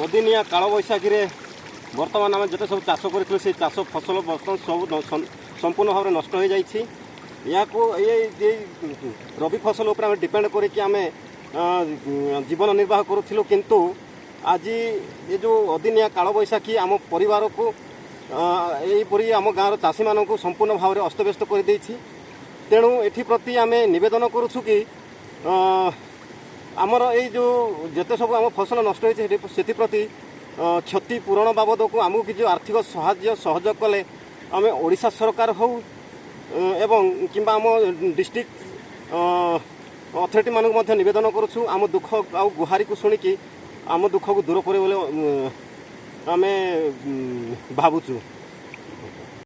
अदिनिया कालबैशाखी बर्तमान आम जिते सब चाष कर चाष फसल बर्तमान सब संपूर्ण भाव नष्ट हो जाइए। या रबी फसल उपर डिपेंड करके आम जीवन निर्वाह करूँ, किंतु आज ये जो अदिनिया कालबैशाखी आम परिवार को यहीपरी आम गाँव चाषी मान संपूर्ण भाव में अस्तव्यस्त कर देछि। तेणु एथि प्रति आम नवेदन करुछु कि आमर ये जो जिते सब आम फसल नष्ट होती प्रति क्षति पूरण बाबद को आमको किसी आर्थिक सहयोग कले आम ओडिशा सरकार हो एवं किंबा आम डिस्ट्रिक्ट अथॉरिटी मानक मध्य नवेदन करुछु आम दुख आ गुहारी को शुणिकी आम दुख को दूर करे बोले आम भावुचु।